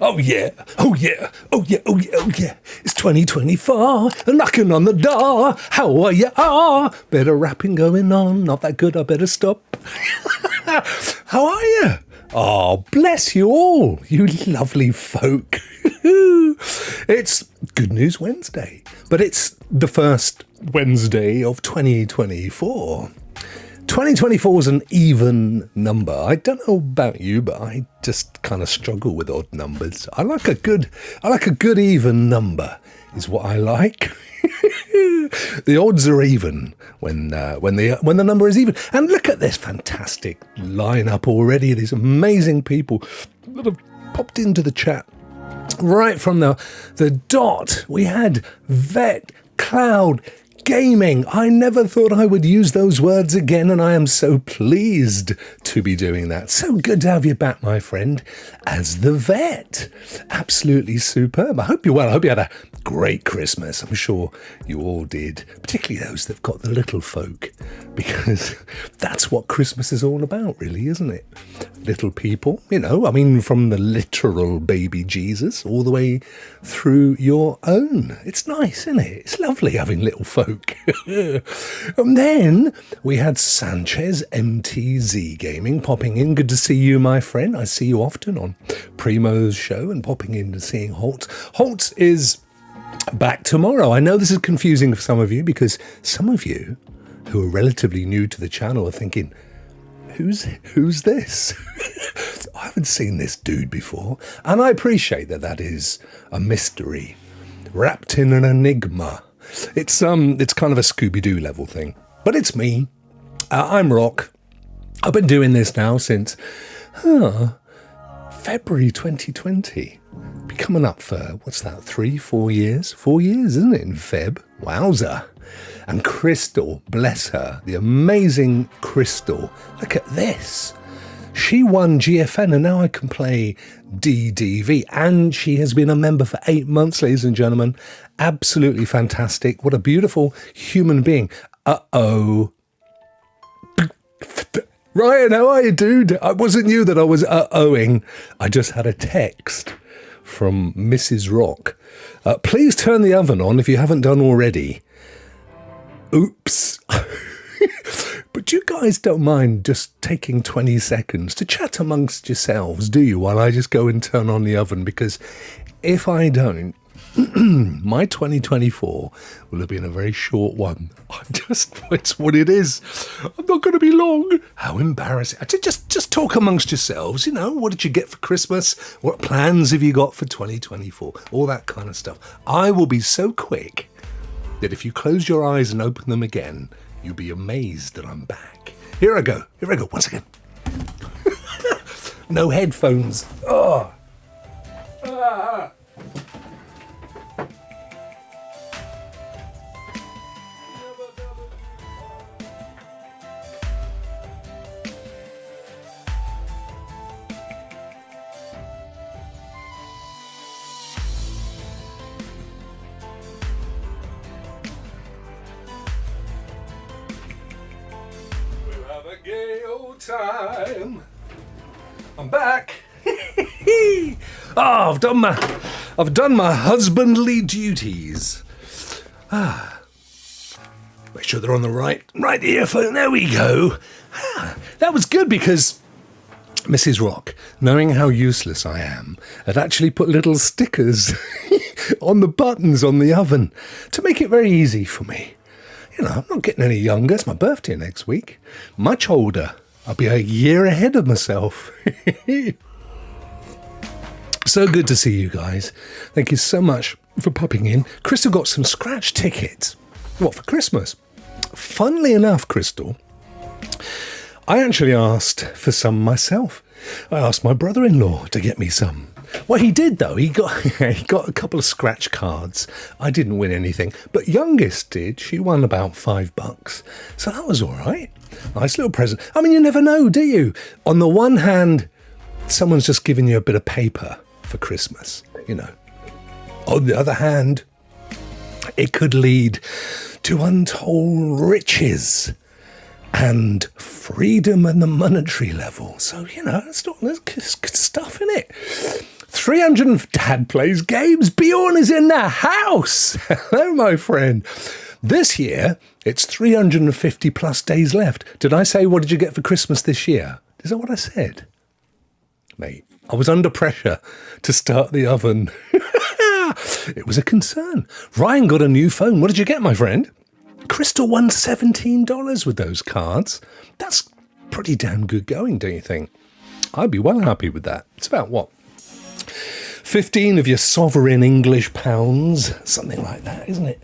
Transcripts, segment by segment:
Oh yeah, oh yeah, oh yeah, oh yeah, oh yeah. It's 2024, knocking on the door. How are you? Bit of rapping going on, not that good, I better stop. How are you? Oh, bless you all, you lovely folk. It's Good News Wednesday, but it's the first Wednesday of 2024. 2024 is an even number. I don't know about you, but I just kind of struggle with odd numbers. I like a good even number is what I like. The odds are even when the number is even. And look at this fantastic lineup already. These amazing people that have popped into the chat. Right from the dot, we had Vet, Cloud, Gaming. I never thought I would use those words again, and I am so pleased to be doing that. So good to have you back, my friend, as the Vet. Absolutely superb. I hope you're well. I hope you had a great Christmas. I'm sure you all did, particularly those that've got the little folk, because that's what Christmas is all about, really, isn't it? Little people, from the literal baby Jesus all the way through your own. It's nice, isn't it? It's lovely having little folk. And then we had Sanchez MTZ Gaming popping in. Good to see you, my friend. I see you often on Primo's show and popping in to seeing Holt. Holt is back tomorrow. I know this is confusing for some of you because some of you who are relatively new to the channel are thinking, Who's this? I haven't seen this dude before. And I appreciate that is a mystery wrapped in an enigma. It's kind of a Scooby-Doo level thing. But it's me. I'm Rokk. I've been doing this now since February 2020. Be coming up for, 4 years? 4 years, isn't it, in Feb? Wowza. And Crystal, bless her, the amazing Crystal. Look at this. She won GFN and now I can play DDV. And she has been a member for 8 months, ladies and gentlemen. Absolutely fantastic. What a beautiful human being. Uh-oh. Ryan, how are you, dude? It wasn't you that I was uh-ohing. I just had a text from Mrs. Rokk. Please turn the oven on if you haven't done already. Oops. But you guys don't mind just taking 20 seconds to chat amongst yourselves, do you, while I just go and turn on the oven? Because if I don't, my 2024 will have been a very short one. It's what it is. I'm not going to be long. How embarrassing. Just talk amongst yourselves, what did you get for Christmas? What plans have you got for 2024? All that kind of stuff. I will be so quick that if you close your eyes and open them again, you'll be amazed that I'm back. Here I go, once again. No headphones. Oh. Ah. Gay old time. I'm back. I've done my husbandly duties. Make sure they're on the right earphone. There we go. That was good because Mrs. Rokk, knowing how useless I am, had actually put little stickers on the buttons on the oven to make it very easy for me. I'm not getting any younger. It's my birthday next week. Much older. I'll be a year ahead of myself. So good to see you guys. Thank you so much for popping in. Crystal got some scratch tickets. What, for Christmas? Funnily enough, Crystal, I actually asked for some myself. I asked my brother-in-law to get me some. Well, he did, though. He got a couple of scratch cards. I didn't win anything, but youngest did. She won about $5. So that was all right. Nice little present. I mean, you never know, do you? On the one hand, someone's just giving you a bit of paper for Christmas, On the other hand, it could lead to untold riches and freedom at the monetary level. So, that's good stuff, isn't it? Dad plays games. Bjorn is in the house. Hello, my friend. This year, it's 350 plus days left. Did I say, what did you get for Christmas this year? Is that what I said? Mate, I was under pressure to start the oven. It was a concern. Ryan got a new phone. What did you get, my friend? Crystal won $17 with those cards. That's pretty damn good going, don't you think? I'd be well happy with that. It's about what? 15 of your sovereign English pounds, something like that, isn't it?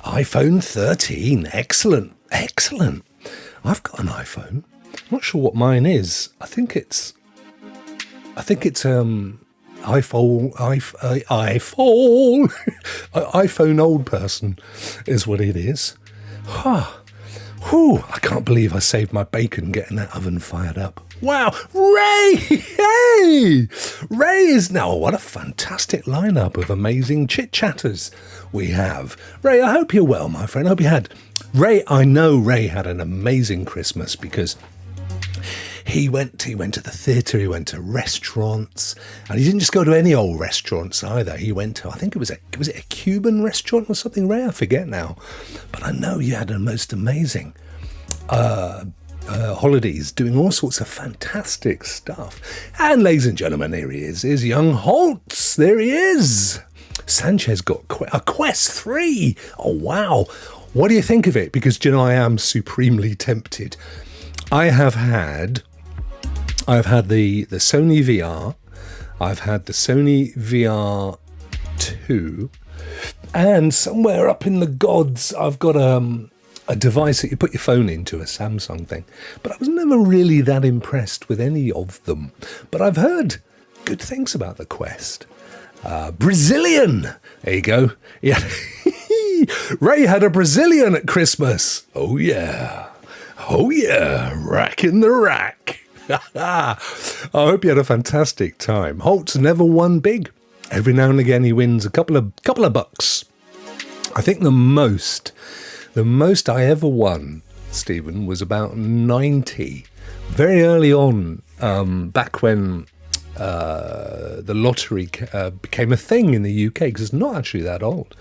iPhone 13, excellent. I've got an iPhone. I'm not sure what mine is. I think it's iPhone iPhone old person is what it is. I can't believe I saved my bacon getting that oven fired up. Wow, Ray! Hey! Ray is now, what a fantastic lineup of amazing chit-chatters we have. Ray, I hope you're well, my friend. I hope you had... I know Ray had an amazing Christmas because he went to the theatre, he went to restaurants, and he didn't just go to any old restaurants either. He went to, I think was it a Cuban restaurant or something, Ray? I forget now. But I know you had a most amazing holidays, doing all sorts of fantastic stuff. And ladies and gentlemen, here he is young Holtz. There he is. Sanchez got a Quest 3. Oh, wow. What do you think of it? Because, you know, I am supremely tempted. I've had the Sony VR. I've had the Sony VR 2. And somewhere up in the gods, I've got a device that you put your phone into, a Samsung thing. But I was never really that impressed with any of them. But I've heard good things about the Quest. Brazilian. There you go. Yeah. Ray had a Brazilian at Christmas. Oh, yeah. Rack in the rack. I hope you had a fantastic time. Holt's never won big. Every now and again he wins a couple of bucks. I think the most I ever won, Stephen, was about 90. Very early on, back when the lottery became a thing in the UK, because it's not actually that old.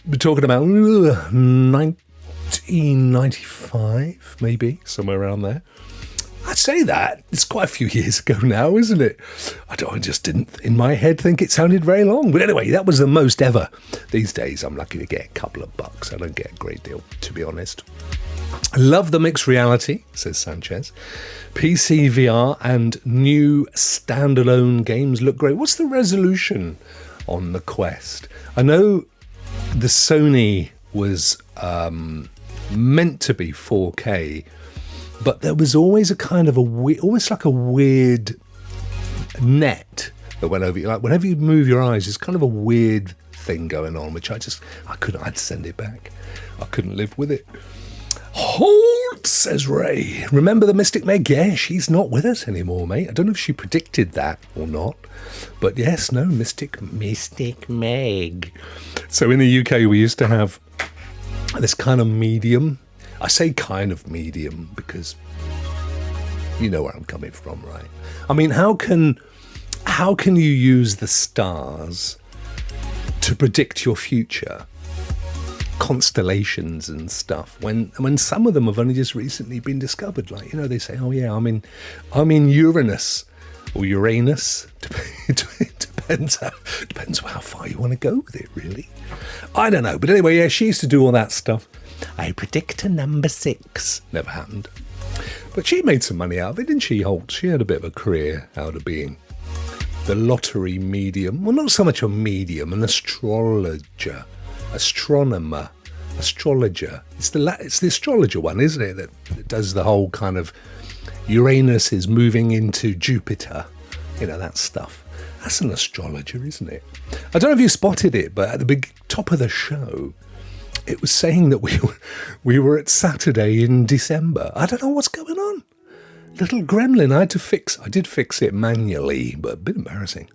We're talking about 1995, maybe, somewhere around there. I'd say that. It's quite a few years ago now, isn't it? I just didn't, in my head, think it sounded very long. But anyway, that was the most ever. These days, I'm lucky to get a couple of bucks. I don't get a great deal, to be honest. I love the mixed reality, says Sanchez. PC VR and new standalone games look great. What's the resolution on the Quest? I know the Sony was meant to be 4K, but there was always a kind of almost like a weird net that went over you. Like whenever you move your eyes, there's kind of a weird thing going on, which I'd send it back. I couldn't live with it. Hold, says Ray. Remember the Mystic Meg? Yeah, she's not with us anymore, mate. I don't know if she predicted that or not. But yes, no, Mystic Meg. So in the UK, we used to have this kind of medium. I say kind of medium because you know where I'm coming from, right? I mean, how can you use the stars to predict your future? Constellations and stuff when some of them have only just recently been discovered. Like, you know, they say, oh yeah, I'm in Uranus or Uranus. Depends how far you want to go with it, really. I don't know, but anyway, yeah, she used to do all that stuff. I predict a number 6. Never happened. But she made some money out of it, didn't she, Holt? She had a bit of a career out of being the lottery medium. Well, not so much a medium, an astrologer. Astronomer, astrologer. It's the astrologer one, isn't it? That does the whole kind of Uranus is moving into Jupiter. You know, that stuff. That's an astrologer, isn't it? I don't know if you spotted it, but at the big top of the show, it was saying that we were at Saturday in December. I don't know what's going on. Little gremlin. I did fix it manually, but a bit embarrassing.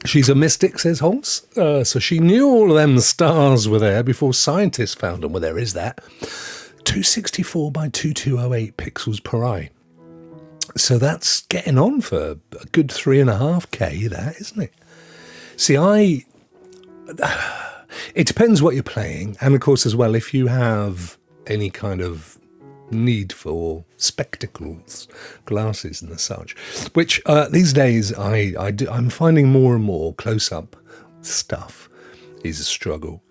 She's a mystic, says Holtz. So she knew all of them stars were there before scientists found them. Well, there is that. 264 by 2208 pixels per eye. So that's getting on for a good 3.5K, that, isn't it? See, it depends what you're playing. And of course, as well, if you have any kind of need for spectacles, glasses and such, which these days I'm finding more and more close-up stuff is a struggle.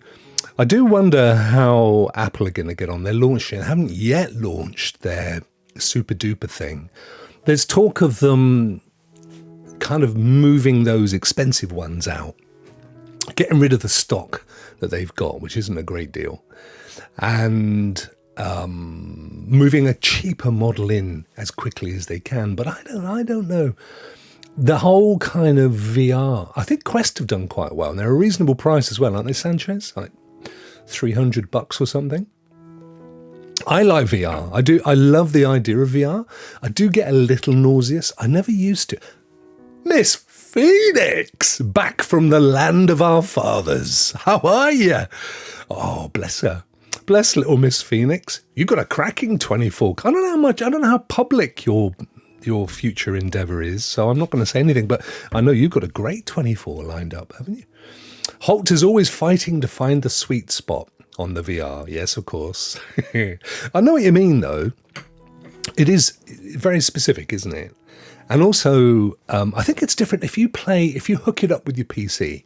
I do wonder how Apple are going to get on. They're launching, haven't yet launched their super duper thing. There's talk of them kind of moving those expensive ones out, getting rid of the stock that they've got, which isn't a great deal, and moving a cheaper model in as quickly as they can. But I don't know. The whole kind of VR, I think Quest have done quite well, and they're a reasonable price as well, aren't they, Sanchez? Like $300 or something. I like VR. I do. I love the idea of VR. I do get a little nauseous. I never used to. Miss Phoenix, back from the land of our fathers. How are you? Oh, bless her. Bless little Miss Phoenix. You've got a cracking 24. I don't know how public your future endeavour is, so I'm not going to say anything, but I know you've got a great 24 lined up, haven't you? Holt is always fighting to find the sweet spot on the VR. Yes, of course. I know what you mean, though. It is very specific, isn't it? And also, I think it's different if you hook it up with your PC,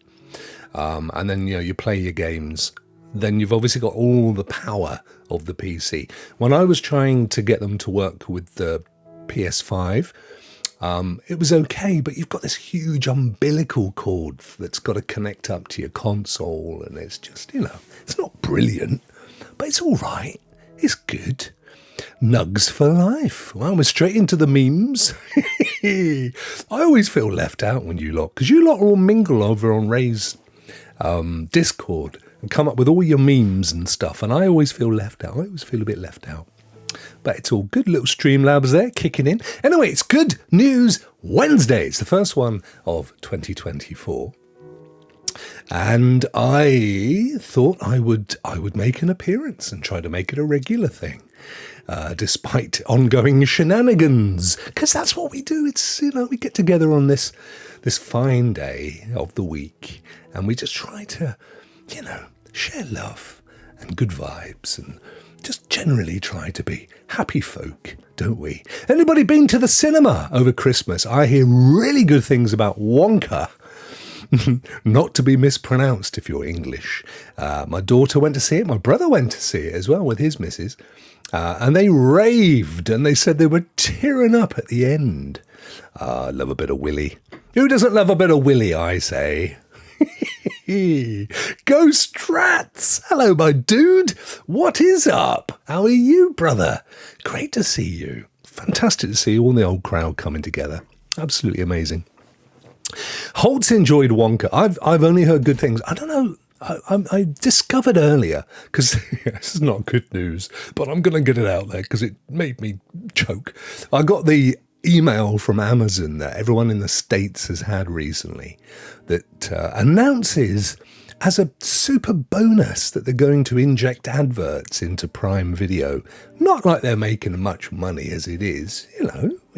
and then you play your games. Then you've obviously got all the power of the PC. When I was trying to get them to work with the PS5, it was okay, but you've got this huge umbilical cord that's got to connect up to your console, and it's just, it's not brilliant, but it's all right. It's good. Nugs for life. Well, we're straight into the memes. I always feel left out when you lot, because you lot all mingle over on Ray's Discord and come up with all your memes and stuff, and I always feel left out. I always feel a bit left out. But it's all good. Little Streamlabs there kicking in. Anyway, it's Good News Wednesday. It's the first one of 2024. And I thought I would make an appearance and try to make it a regular thing, despite ongoing shenanigans. Because that's what we do. It's, we get together on this fine day of the week, and we just try to, share love and good vibes and just generally try to be happy folk, don't we? Anybody been to the cinema over Christmas? I hear really good things about Wonka. Not to be mispronounced if you're English. My daughter went to see it. My brother went to see it as well with his missus. And they raved, and they said they were tearing up at the end. I love a bit of Willy. Who doesn't love a bit of Willy, I say? Go Strats! Hello, my dude. What is up? How are you, brother? Great to see you. Fantastic to see all the old crowd coming together. Absolutely amazing. Holtz enjoyed Wonka. I've only heard good things. I don't know. I discovered earlier, because this is not good news, but I'm going to get it out there because it made me choke. I got the email from Amazon that everyone in the States has had recently that announces as a super bonus that they're going to inject adverts into Prime Video. Not like they're making much money as it is.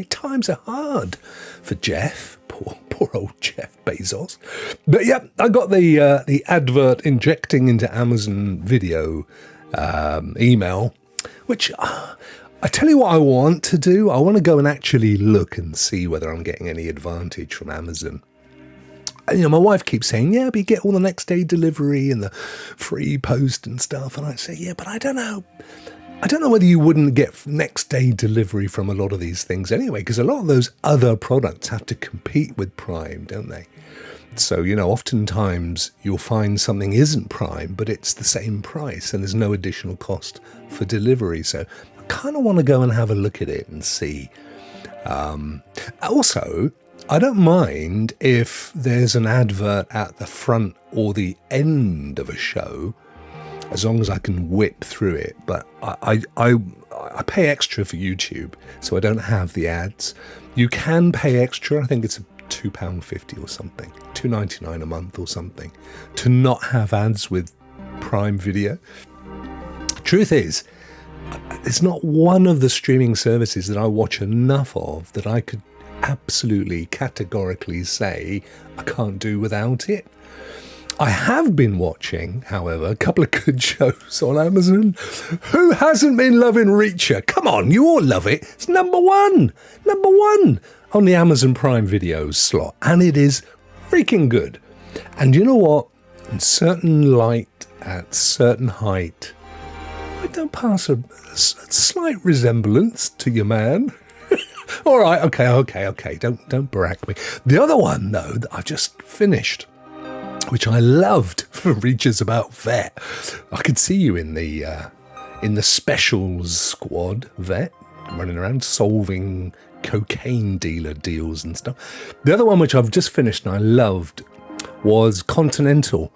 Times are hard for Jeff. Poor old Jeff Bezos. But yeah, I got the advert injecting into Amazon Video email, which I tell you what I want to do. I want to go and actually look and see whether I'm getting any advantage from Amazon. And, my wife keeps saying, yeah, but you get all the next day delivery and the free post and stuff. And I say, yeah, but I don't know. I don't know whether you wouldn't get next day delivery from a lot of these things anyway, because a lot of those other products have to compete with Prime, don't they? So, oftentimes you'll find something isn't Prime, but it's the same price and there's no additional cost for delivery. So I kind of want to go and have a look at it and see. Also, I don't mind if there's an advert at the front or the end of a show, as long as I can whip through it. But I pay extra for YouTube, so I don't have the ads. You can pay extra. I think it's £2.50 or something, $2.99 a month or something, to not have ads with Prime Video. Truth is, It's not one of the streaming services that I watch enough of that I could absolutely categorically say I can't do without it. I have been watching, however, a couple of good shows on Amazon. Who hasn't been loving Reacher? Come on, you all love it. It's number one on the Amazon Prime Videos slot, and it is freaking good. And you know what? In certain light, at certain height, I don't pass a slight resemblance to your man. All right, okay. Don't barack me. The other one, though, that I've just finished, which I loved, Reacher's about Vet. I could see you in the specials squad, Vet, running around solving cocaine dealer deals and stuff. The other one, which I've just finished and I loved, was Continental.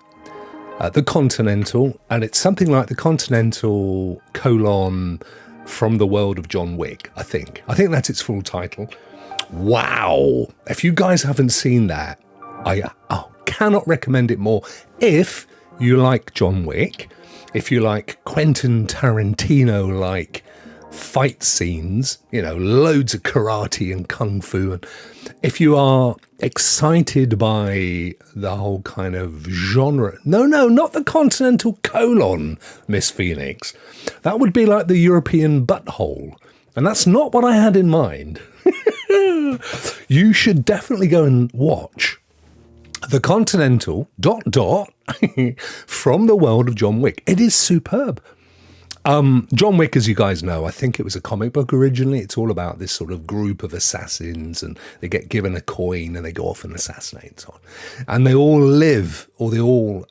The Continental, and it's something like the Continental : From the World of John Wick, I think. I think that's its full title. Wow. If you guys haven't seen that, I cannot recommend it more. If you like John Wick, if you like Quentin Tarantino-like fight scenes, loads of karate and kung fu, and if you are excited by the whole kind of genre, no, not the Continental : Miss Phoenix. That would be like the European butthole, and that's not what I had in mind. You should definitely go and watch The Continental ... From the World of John Wick. It is superb. John Wick, as you guys know, I think it was a comic book originally. It's all about this sort of group of assassins, and they get given a coin and they go off and assassinate and so on. And they all live, or they all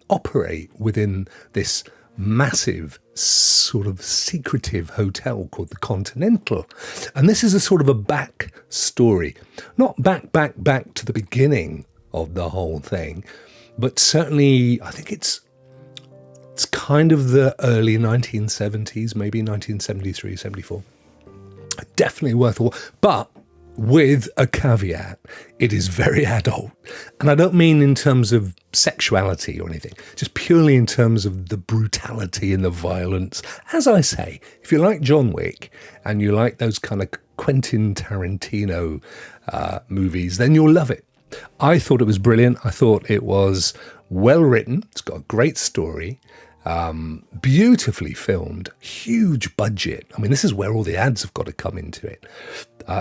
operate within this massive sort of secretive hotel called the Continental. And this is a sort of a back story, not back to the beginning of the whole thing, but certainly I think it's kind of the early 1970s, maybe 1973, 74. Definitely worth a watch, but with a caveat. It is very adult. And I don't mean in terms of sexuality or anything, just purely in terms of the brutality and the violence. As I say, if you like John Wick and you like those kind of Quentin Tarantino movies, then you'll love it. I thought it was brilliant. I thought it was well written. It's got a great story. Beautifully filmed, huge budget. I mean, this is where all the ads have got to come into it.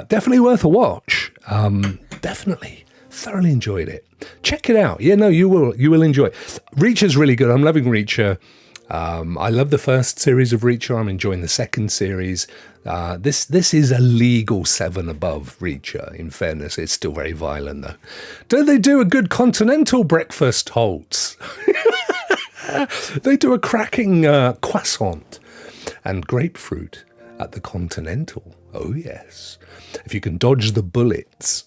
Definitely worth a watch. Definitely. Thoroughly enjoyed it. Check it out. Yeah, no, you will enjoy it. Reacher's really good. I'm loving Reacher. I love the first series of Reacher. I'm enjoying the second series. This is a legal 7 above Reacher, in fairness. It's still very violent, though. Don't they do a good continental breakfast, Holtz? They do a cracking croissant and grapefruit at the Continental. Oh, yes. If you can dodge the bullets.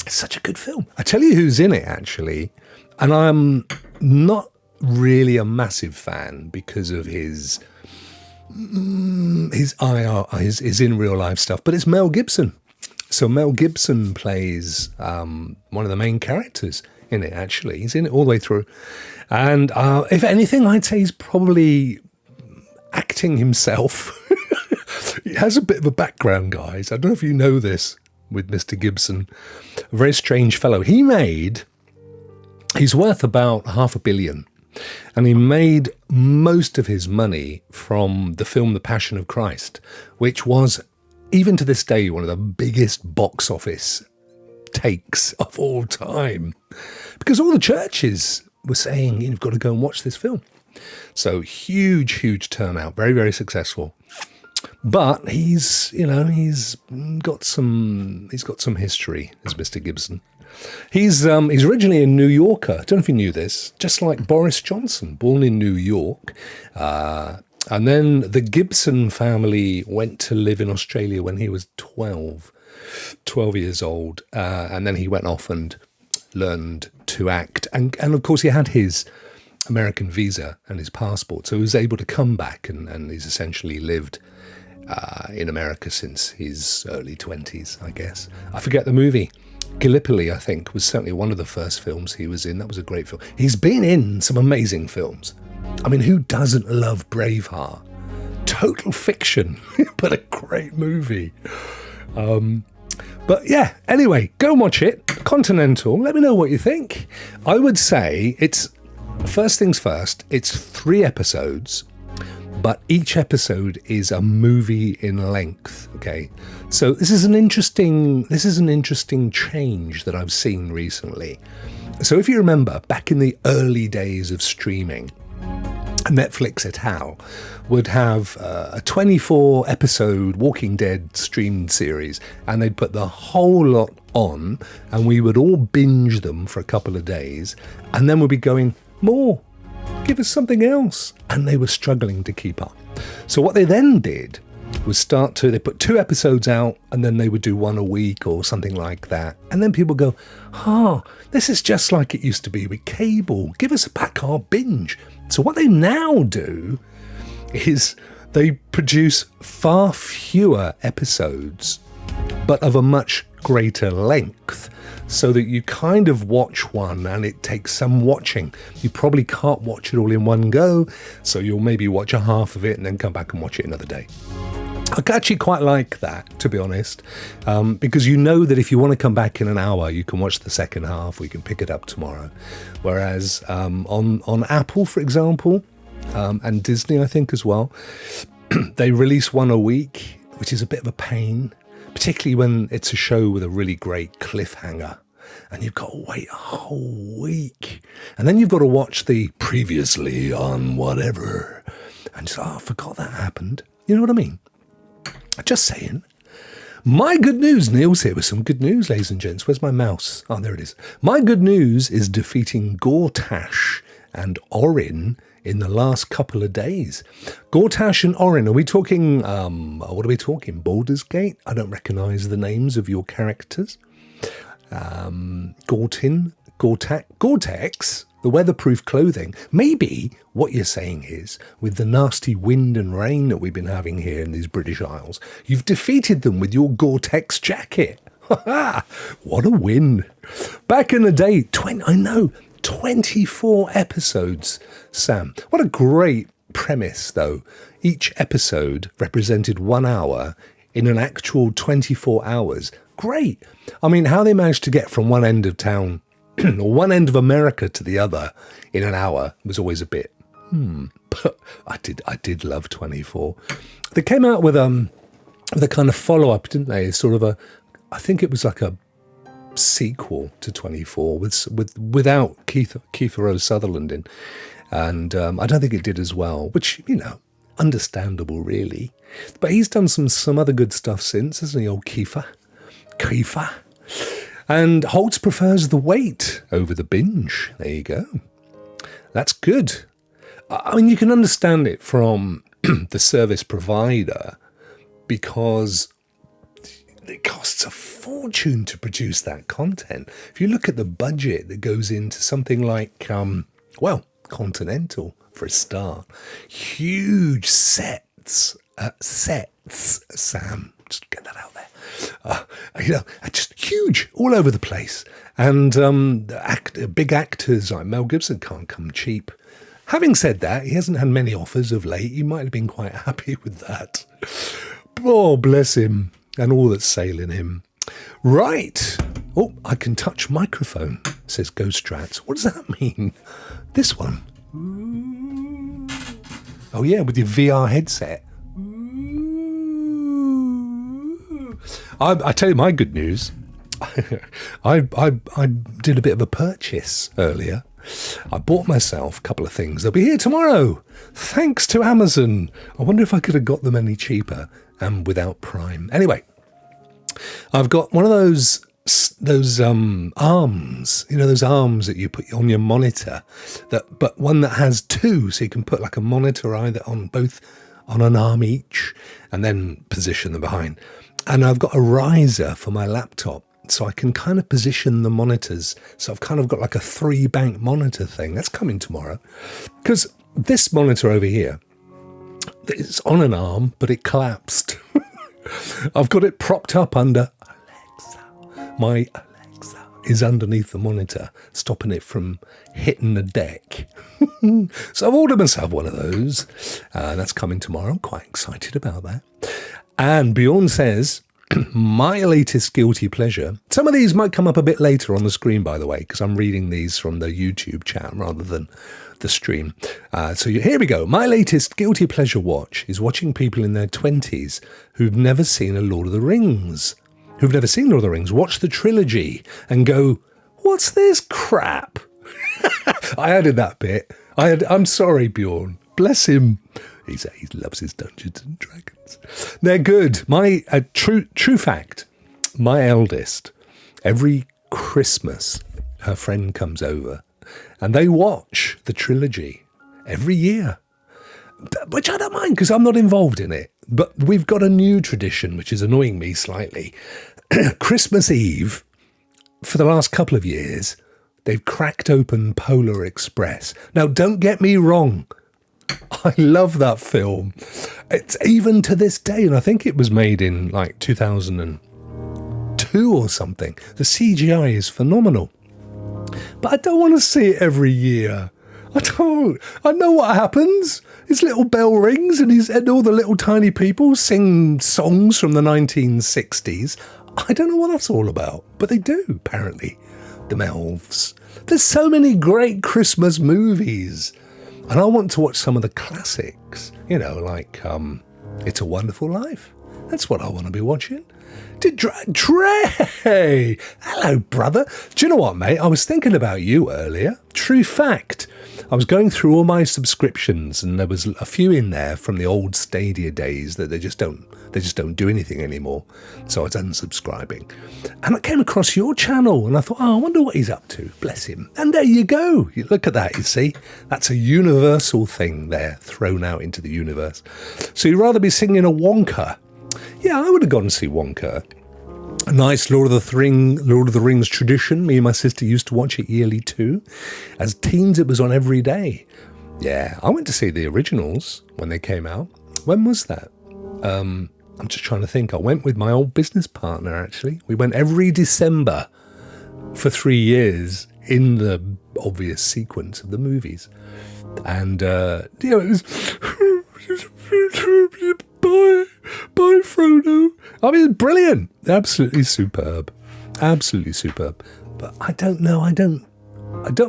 It's such a good film. I tell you who's in it, actually. And I'm not really a massive fan because of his in real life stuff. But it's Mel Gibson. So Mel Gibson plays one of the main characters in it, actually. He's in it all the way through. And if anything, I'd say he's probably acting himself. He has a bit of a background, guys. I don't know if you know this with Mr. Gibson. A very strange fellow. He's worth about $500 million. And he made most of his money from the film The Passion of Christ, which was, even to this day, one of the biggest box office takes of all time. Because all the churches were saying, you've got to go and watch this film. So huge turnout, very, very successful. But he's got some history as Mr. Gibson. He's originally a New Yorker. I don't know if you knew this, just like Boris Johnson, born in New York. And then the Gibson family went to live in Australia when he was 12 years old. And then he went off and learned to act. And of course, he had his American visa and his passport. So he was able to come back and he's essentially lived in America since his early 20s, I guess. I forget the movie. Gallipoli, I think, was certainly one of the first films he was in. That was a great film. He's been in some amazing films. I mean, who doesn't love Braveheart? total fiction, but a great movie. But yeah, anyway, go and watch it. Continental. Let me know what you think. I would say it's, first things first, it's 3 episodes, but each episode is a movie in length. Okay, so this is an interesting change that I've seen recently. So if you remember, back in the early days of streaming, Netflix et al. Would have a 24 episode Walking Dead streamed series, and they'd put the whole lot on, and we would all binge them for a couple of days, and then we'd be going, more, give us something else. And they were struggling to keep up. So what they then did was they put 2 episodes out, and then they would do 1 a week or something like that. And then people go, this is just like it used to be with cable. Give us back our binge. So what they now do is they produce far fewer episodes, but of a much greater length, so that you kind of watch one and it takes some watching. You probably can't watch it all in one go, so you'll maybe watch a half of it and then come back and watch it another day. I actually quite like that, to be honest, because you know that if you want to come back in an hour, you can watch the second half, or you can pick it up tomorrow. Whereas on Apple, for example, and Disney, I think as well, they release 1 a week, which is a bit of a pain, particularly when it's a show with a really great cliffhanger. And you've got to wait a whole week. And then you've got to watch the previously on whatever. And just, I forgot that happened. You know what I mean? Just saying. My good news, Neil's here with some good news, ladies and gents. Where's my mouse? Oh, there it is. My good news is defeating Gortash and Orin in the last couple of days. Gortash and Orin, are we talking, what are we talking? Baldur's Gate? I don't recognise the names of your characters. Gortin, Gore-Tex, the weatherproof clothing. Maybe what you're saying is, with the nasty wind and rain that we've been having here in these British Isles, you've defeated them with your Gore-Tex jacket. What a win. Back in the day, 24 episodes, Sam. What a great premise, though. Each episode represented 1 hour in an actual 24 hours. Great. I mean, how they managed to get from one end of town or one end of America to the other in an hour was always a bit, But I did love 24. They came out with a kind of follow-up, didn't they? Sort of I think it was like a sequel to 24 without Kiefer O. Sutherland in. And I don't think it did as well, which, understandable really. But he's done some other good stuff since, hasn't he, old Kiefer? And Holtz prefers the wait over the binge. There you go. That's good. I mean, you can understand it from the service provider, because it costs a fortune to produce that content. If you look at the budget that goes into something like, Continental, for a start. Huge sets, Sam. Just get that out there. Just huge, all over the place. And big actors like Mel Gibson can't come cheap. Having said that, he hasn't had many offers of late. You might have been quite happy with that. Oh, bless him, and all that's sailing him. Right. Oh, I can touch microphone, says Ghost Strats. What does that mean? This one. Ooh. Oh, yeah, with your VR headset. I tell you my good news. I did a bit of a purchase earlier. I bought myself a couple of things. They'll be here tomorrow, thanks to Amazon. I wonder if I could have got them any cheaper and without Prime. Anyway, I've got one of those arms, those arms that you put on your monitor, but one that has 2, so you can put like a monitor either on an arm each, and then position them behind. And I've got a riser for my laptop, so I can kind of position the monitors. So I've kind of got like a 3-bank monitor thing. That's coming tomorrow. Because this monitor over here, it's on an arm, but it collapsed. I've got it propped up under Alexa. My Alexa. is underneath the monitor, stopping it from hitting the deck. So I've ordered myself one of those. That's coming tomorrow. I'm quite excited about that. And Bjorn says, my latest guilty pleasure. Some of these might come up a bit later on the screen, by the way, because I'm reading these from the YouTube chat rather than the stream. Here we go. My latest guilty pleasure watch is watching people in their 20s who've never seen a Lord of the Rings. Watch the trilogy and go, what's this crap? I added that bit. I'm sorry, Bjorn. Bless him. He loves his Dungeons and Dragons. They're good. My true fact, my eldest, every Christmas, her friend comes over and they watch the trilogy every year, which I don't mind because I'm not involved in it. But we've got a new tradition, which is annoying me slightly. Christmas Eve, for the last couple of years, they've cracked open Polar Express. Now, don't get me wrong. I love that film. It's even to this day, and I think it was made in like 2002 or something. The CGI is phenomenal. But I don't want to see it every year. I don't. I know what happens. His little bell rings and all the little tiny people sing songs from the 1960s. I don't know what that's all about, but they do, apparently. The elves. There's so many great Christmas movies. And I want to watch some of the classics, like It's a Wonderful Life. That's what I want to be watching. Trey! Hello, brother. Do you know what, mate? I was thinking about you earlier. True fact. I was going through all my subscriptions and there was a few in there from the old Stadia days that they just don't do anything anymore. So I was unsubscribing. And I came across your channel and I thought, I wonder what he's up to. Bless him. And there you go. You look at that, you see. That's a universal thing there, thrown out into the universe. So you'd rather be singing a Wonka. Yeah, I would have gone and see Wonka. A nice Lord of the Rings tradition. Me and my sister used to watch it yearly too. As teens, it was on every day. Yeah, I went to see the originals when they came out. When was that? I'm just trying to think. I went with my old business partner, actually. We went every December for 3 years in the obvious sequence of the movies. And, it was... Bye, Frodo. I mean, brilliant. Absolutely superb. Absolutely superb. But I don't know. I don't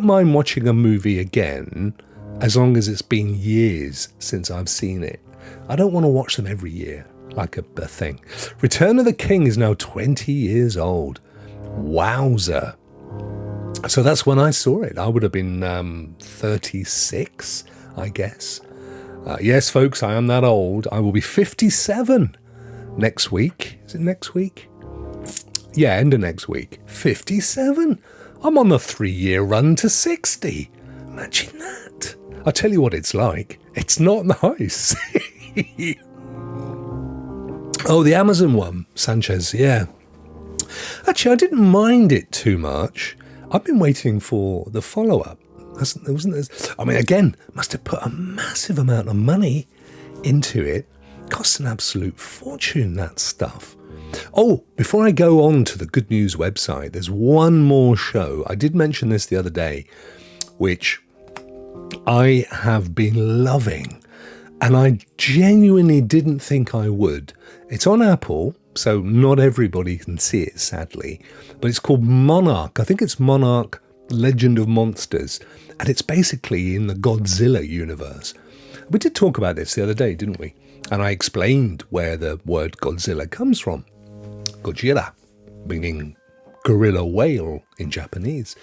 mind watching a movie again as long as it's been years since I've seen it. I don't want to watch them every year like a thing. Return of the King is now 20 years old. Wowzer. So that's when I saw it. I would have been 36, I guess. Yes, folks, I am that old. I will be 57 next week. Is it next week? Yeah, end of next week. 57. I'm on the 3-year run to 60. Imagine that. I'll tell you what it's like. It's not nice. Oh, the Amazon one, Sanchez, yeah. Actually, I didn't mind it too much. I've been waiting for the follow-up. Wasn't there? I mean, again, must have put a massive amount of money into it. Costs an absolute fortune, that stuff. Oh, before I go on to the Good News website, there's one more show. I did mention this the other day, which I have been loving, and I genuinely didn't think I would. It's on Apple, so not everybody can see it, sadly, but it's called Monarch. I think it's Monarch Legend of Monsters, and it's basically in the Godzilla universe. We did talk about this the other day, didn't we? And I explained where the word Godzilla comes from. Gojira, meaning gorilla whale in Japanese.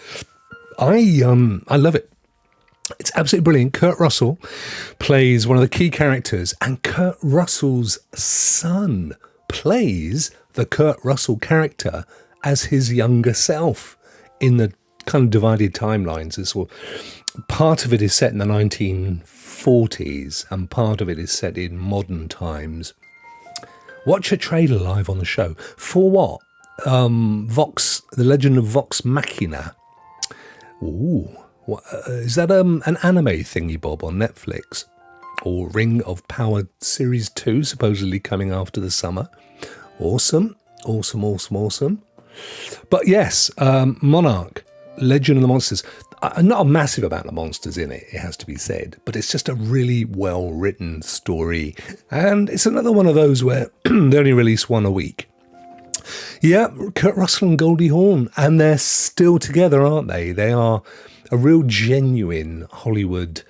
I love it. It's absolutely brilliant. Kurt Russell plays one of the key characters, and Kurt Russell's son plays the Kurt Russell character as his younger self in the kind of divided timelines. It's all, part of it is set in the 1940s and part of it is set in modern times. Watch a trailer live on the show. For what? The Legend of Vox Machina. Ooh. What, is that an anime thingy bob on Netflix? Or Ring of Power Series 2 supposedly coming after the summer? Awesome. Awesome, awesome, awesome. But yes, Monarch, Legend of the Monsters. Not a massive amount of monsters in it, it has to be said, but it's just a really well-written story. And it's another one of those where they only release one a week. Yeah, Kurt Russell and Goldie Hawn, and they're still together, aren't they? They are a real genuine Hollywood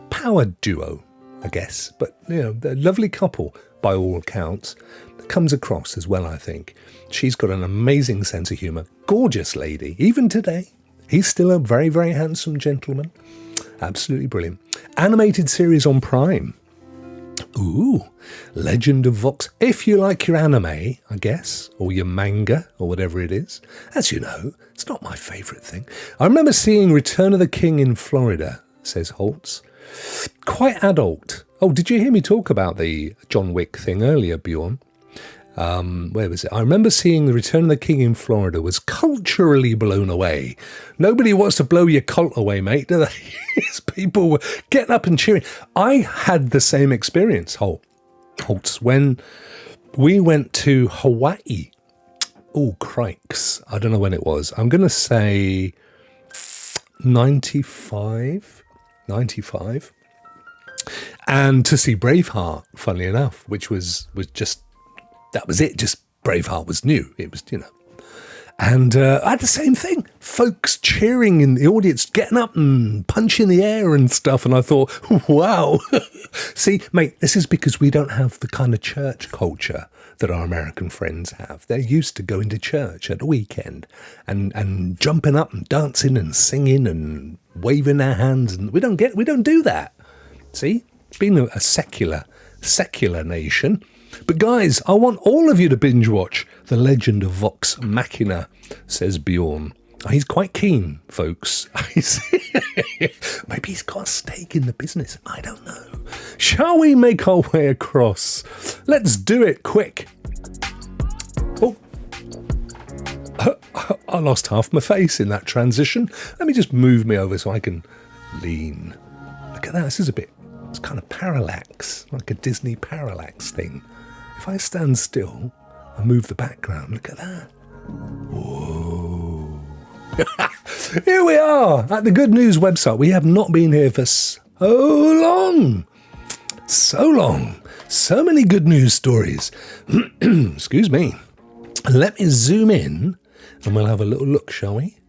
power duo, I guess. But, you know, they're a lovely couple, by all accounts. Comes across as well, I think. She's got an amazing sense of humour. Gorgeous lady, even today. He's still a very, very handsome gentleman. Absolutely brilliant. Animated series on Prime. Ooh, Legend of Vox. If you like your anime, I guess, or your manga, or whatever it is. As you know, it's not my favourite thing. I remember seeing Return of the King in Florida, says Holtz. Quite adult. Oh, did you hear me talk about the John Wick thing earlier, Bjorn? Where was it? I remember seeing The Return of the King in Florida, was culturally blown away. Nobody wants to blow your cult away, mate, do they? People were getting up and cheering. I had the same experience, Holtz, when we went to Hawaii. Oh, crikes. I don't know when it was. I'm going to say 95. And to see Braveheart, funnily enough, which was just, that was it. Just Braveheart was new. It was, you know. And I had the same thing. Folks cheering in the audience, getting up and punching the air and stuff. And I thought, wow. See, mate, this is because we don't have the kind of church culture that our American friends have. They're used to going to church at the weekend and jumping up and dancing and singing and waving their hands. And we don't do that. See, being a secular nation. But guys, I want all of you to binge watch The Legend of Vox Machina, says Bjorn. He's quite keen, folks. Maybe he's got a stake in the business. I don't know. Shall we make our way across? Let's do it quick. Oh, I lost half my face in that transition. Let me just move me over so I can lean. Look at that. This is it's kind of parallax, like a Disney parallax thing. If I stand still and move the background, look at that. Whoa. Here we are at the Good News website. We have not been here for so long. So many good news stories. Excuse me. Let me zoom in and we'll have a little look, shall we?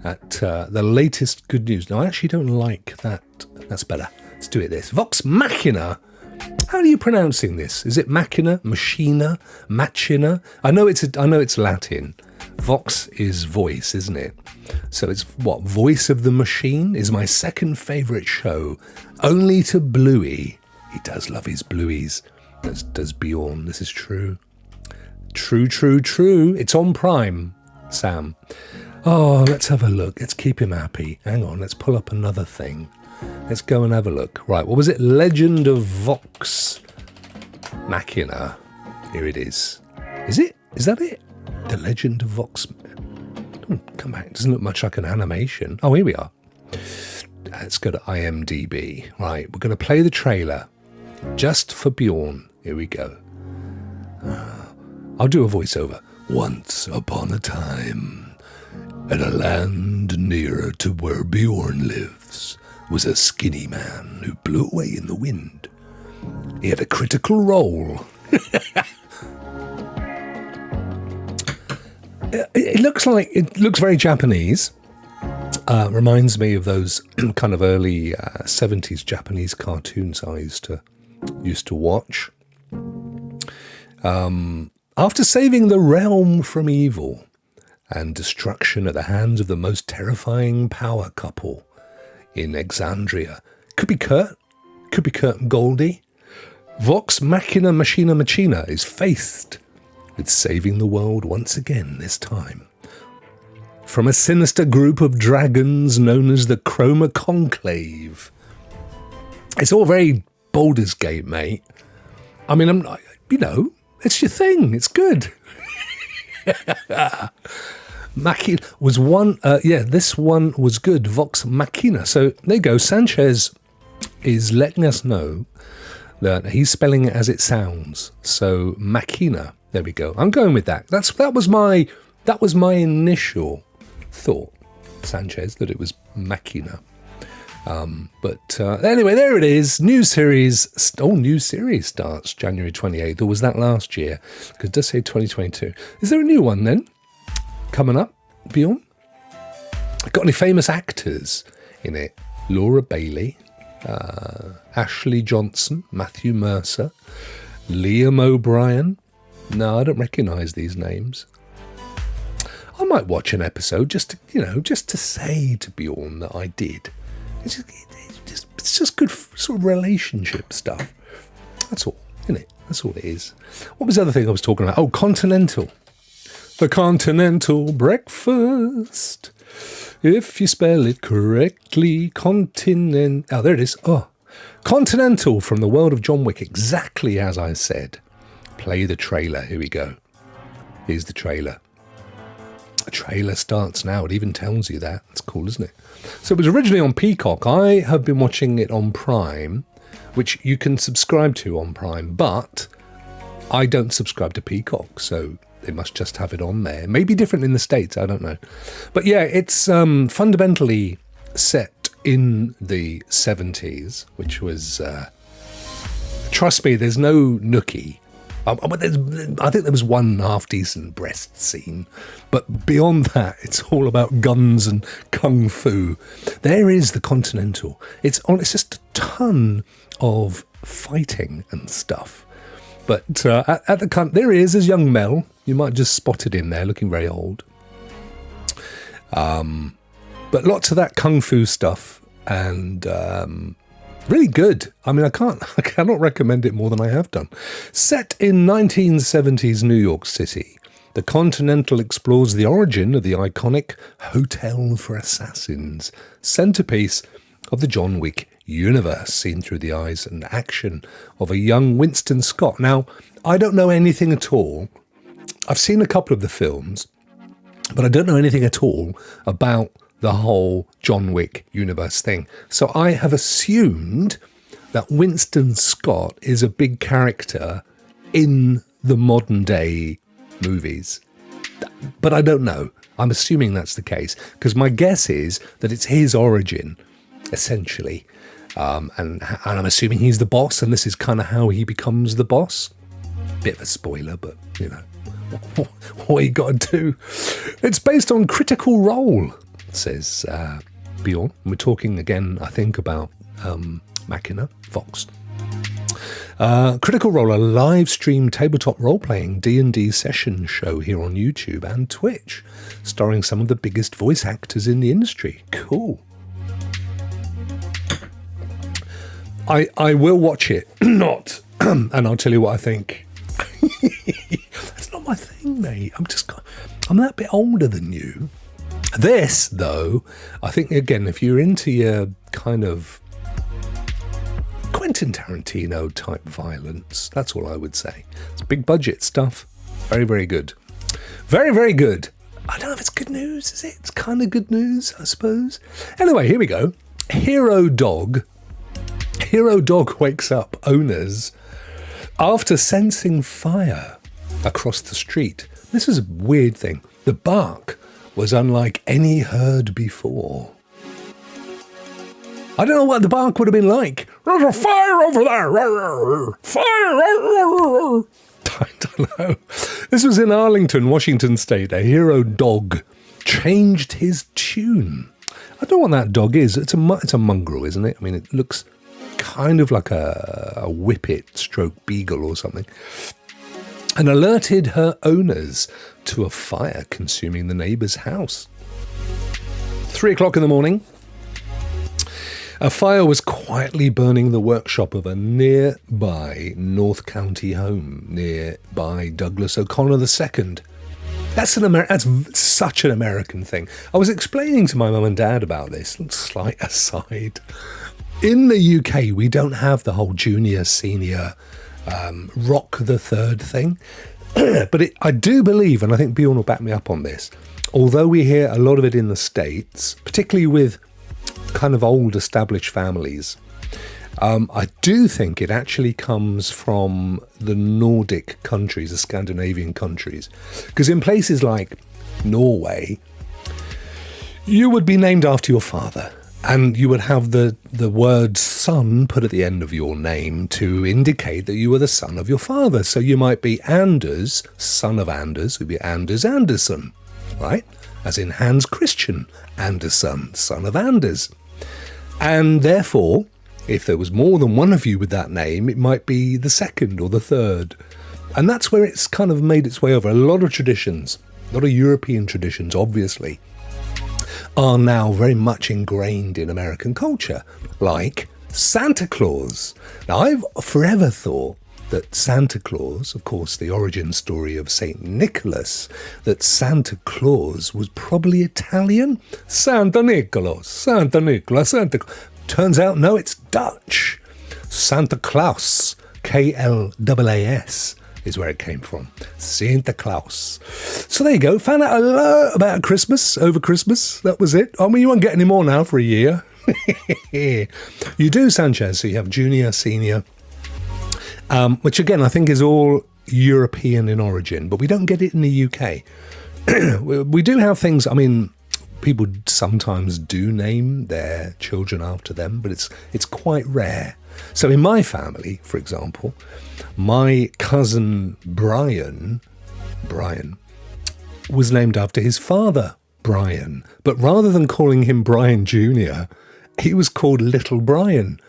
At the latest good news. No, I actually don't like that. That's better. Let's do it this. Vox Machina. How are you pronouncing this? Is it machina, machina, machina? I know it's Latin. Vox is voice, isn't it? So it's what? Voice of the Machine is my second favourite show, only to Bluey. He does love his Blueies. As does Bjorn. This is true. True. It's on Prime, Sam. Oh, let's have a look. Let's keep him happy. Hang on, let's pull up another thing. Let's go and have a look. Right, what was it? Legend of Vox Machina. Here it is. Is it? Is that it? The Legend of Vox. Come back. It doesn't look much like an animation. Oh, here we are. Let's go to IMDb. Right, we're going to play the trailer just for Bjorn. Here we go. I'll do a voiceover. Once upon a time, in a land nearer to where Bjorn lives, was a skinny man who blew away in the wind. He had a critical role. It looks very Japanese. Reminds me of those kind of early 70s Japanese cartoons I used to watch. After saving the realm from evil and destruction at the hands of the most terrifying power couple in Exandria, could be Kurt and Goldie, Vox Machina is faced with saving the world once again this time. From a sinister group of dragons known as the Chroma Conclave. It's all very Baldur's Gate, mate. I mean, it's your thing. It's good. Machina was one. This one was good. Vox Machina. So there you go. Sanchez is letting us know that he's spelling it as it sounds. So Machina There we go. I'm going with that. That was my initial thought, Sanchez, that it was Machina. But anyway, there it is. New series starts January 28th, or was that last year? Because it does say 2022. Is there a new one then coming up, Bjorn? Got any famous actors in it? Laura Bailey, Ashley Johnson, Matthew Mercer, Liam O'Brien. No, I don't recognise these names. I might watch an episode just to say to Bjorn that I did. It's just good sort of relationship stuff. That's all, isn't it? That's all it is. What was the other thing I was talking about? Oh, Continental. The Continental Breakfast. If you spell it correctly, Oh, there it is. Oh, Continental from the world of John Wick, exactly as I said. Play the trailer. Here we go. Here's the trailer. The trailer starts now. It even tells you that. It's cool, isn't it? So it was originally on Peacock. I have been watching it on Prime, which you can subscribe to on Prime, but I don't subscribe to Peacock, so they must just have it on there. Maybe different in the States, I don't know. But yeah, it's fundamentally set in the 70s, which was, trust me, there's no nookie. I think there was one half-decent breast scene, but beyond that, it's all about guns and kung fu. There is the Continental. It's just a ton of fighting and stuff. But there he is, as young Mel. You might have just spotted him there, looking very old. But lots of that kung fu stuff, and really good. I mean, I cannot recommend it more than I have done. Set in 1970s New York City, the Continental explores the origin of the iconic Hotel for Assassins, centerpiece of the John Wick universe, seen through the eyes and action of a young Winston Scott. Now, I don't know anything at all. I've seen a couple of the films, but I don't know anything at all about the whole John Wick universe thing. So I have assumed that Winston Scott is a big character in the modern day movies. But I don't know. I'm assuming that's the case, because my guess is that it's his origin, essentially. And I'm assuming he's the boss, and this is kind of how he becomes the boss. Bit of a spoiler, but, you know, what you got to do. It's based on Critical Role, says Bjorn. We're talking again, I think, about Machina, Fox. Critical Role, a live stream tabletop role-playing D&D session show here on YouTube and Twitch, starring some of the biggest voice actors in the industry. Cool. I will watch it, and I'll tell you what I think. That's not my thing, mate. I'm that bit older than you. This, though, I think, again, if you're into your kind of Quentin Tarantino type violence, that's all I would say. It's big budget stuff. Very, very good. Very, very good. I don't know if it's good news, is it? It's kind of good news, I suppose. Anyway, here we go. Hero Dog wakes up owners after sensing fire across the street. This is a weird thing. The bark was unlike any heard before. I don't know what the bark would have been like. There's a fire over there. Fire. I don't know. This was in Arlington, Washington State. A hero dog changed his tune. I don't know what that dog is. It's a mongrel, isn't it? I mean, it looks kind of like a whippet stroke beagle or something, and alerted her owners to a fire consuming the neighbour's house. 3:00 in the morning, a fire was quietly burning the workshop of a nearby North County home, nearby Douglas O'Connor II. That's such an American thing. I was explaining to my mum and dad about this. Slight aside. In the UK, we don't have the whole junior, senior, Rokk the Third thing. But I do believe, and I think Bjorn will back me up on this, although we hear a lot of it in the States, particularly with kind of old established families, I do think it actually comes from the Nordic countries, the Scandinavian countries, because in places like Norway, you would be named after your father, and you would have the word son put at the end of your name to indicate that you were the son of your father. So you might be Anders, son of Anders, would be Anders Andersson, right? As in Hans Christian Andersson, son of Anders. And therefore, if there was more than one of you with that name, it might be the second or the third. And that's where it's kind of made its way over. A lot of traditions, a lot of European traditions, obviously, are now very much ingrained in American culture, like Santa Claus. Now, I've forever thought that Santa Claus, of course, the origin story of St. Nicholas, that Santa Claus was probably Italian. Santa Nicholas, Santa Nicholas, Santa Claus. Turns out, no, it's Dutch. Santa Claus, Klaas, is where it came from. Santa Claus. So there you go. Found out a lot about Christmas over Christmas. That was it. I mean, you won't get any more now for a year. You do, Sanchez. So you have junior, senior, which again, I think is all European in origin, but we don't get it in the UK. We do have things, I mean, people sometimes do name their children after them, but it's quite rare. So in my family, for example, my cousin Brian was named after his father, Brian. But rather than calling him Brian Jr., he was called Little Brian.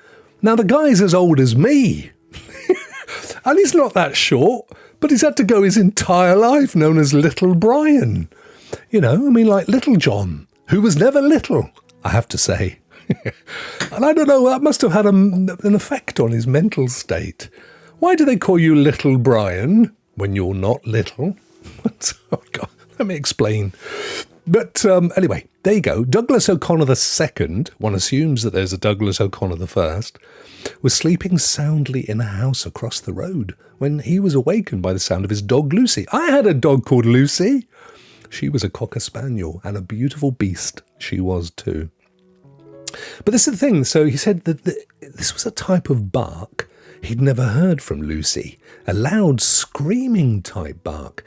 Now, the guy's as old as me. And he's not that short, but he's had to go his entire life known as Little Brian. You know, I mean, like Little John, who was never little, I have to say. And I don't know, that must have had an effect on his mental state. Why do they call you Little Brian when you're not little? Oh, God, let me explain. But anyway, there you go. Douglas O'Connor II, one assumes that there's a Douglas O'Connor I, was sleeping soundly in a house across the road when he was awakened by the sound of his dog Lucy. I had a dog called Lucy. She was a Cocker Spaniel, and a beautiful beast she was too. But this is the thing. So he said that this was a type of bark he'd never heard from Lucy, a loud screaming type bark.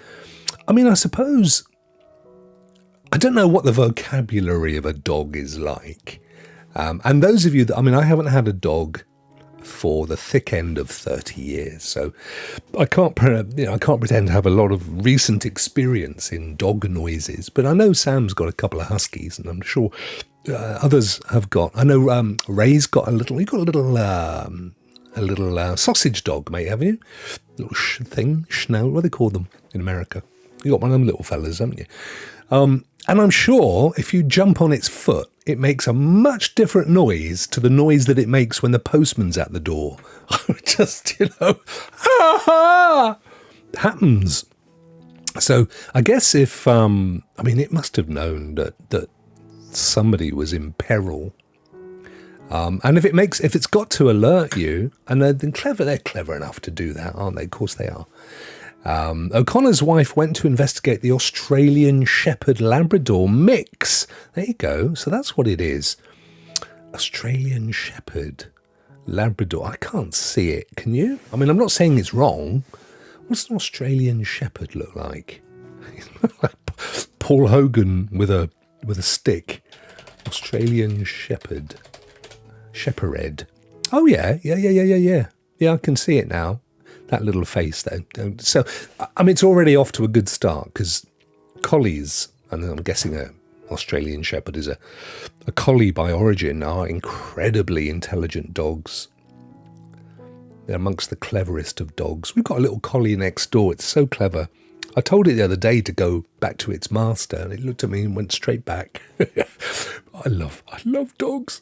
I mean, I suppose, I don't know what the vocabulary of a dog is like. And those of you that, I mean, I haven't had a dog for the thick end of 30 years, so I can't pretend to have a lot of recent experience in dog noises. But I know Sam's got a couple of huskies, and I'm sure others have got. I know Ray's got a little. You got a little sausage dog, mate, haven't you? Little thing, schnell. What do they call them in America? You got one of them little fellas, haven't you? And I'm sure if you jump on its foot, it makes a much different noise to the noise that it makes when the postman's at the door. Just, happens. So I guess if, I mean, it must have known that somebody was in peril. And if it's got to alert you, and they're clever enough to do that, aren't they? Of course they are. O'Connor's wife went to investigate the Australian Shepherd Labrador mix. There you go. So that's what it is. Australian Shepherd Labrador. I can't see it. Can you? I mean, I'm not saying it's wrong. What's an Australian Shepherd look like? Like Paul Hogan with a stick. Australian Shepherd. Shepherd. Oh, yeah. Yeah, I can see it now. That little face there. So, I mean, it's already off to a good start because collies, and I'm guessing an Australian Shepherd is a collie by origin, are incredibly intelligent dogs. They're amongst the cleverest of dogs. We've got a little collie next door. It's so clever. I told it the other day to go back to its master, and it looked at me and went straight back. I love dogs.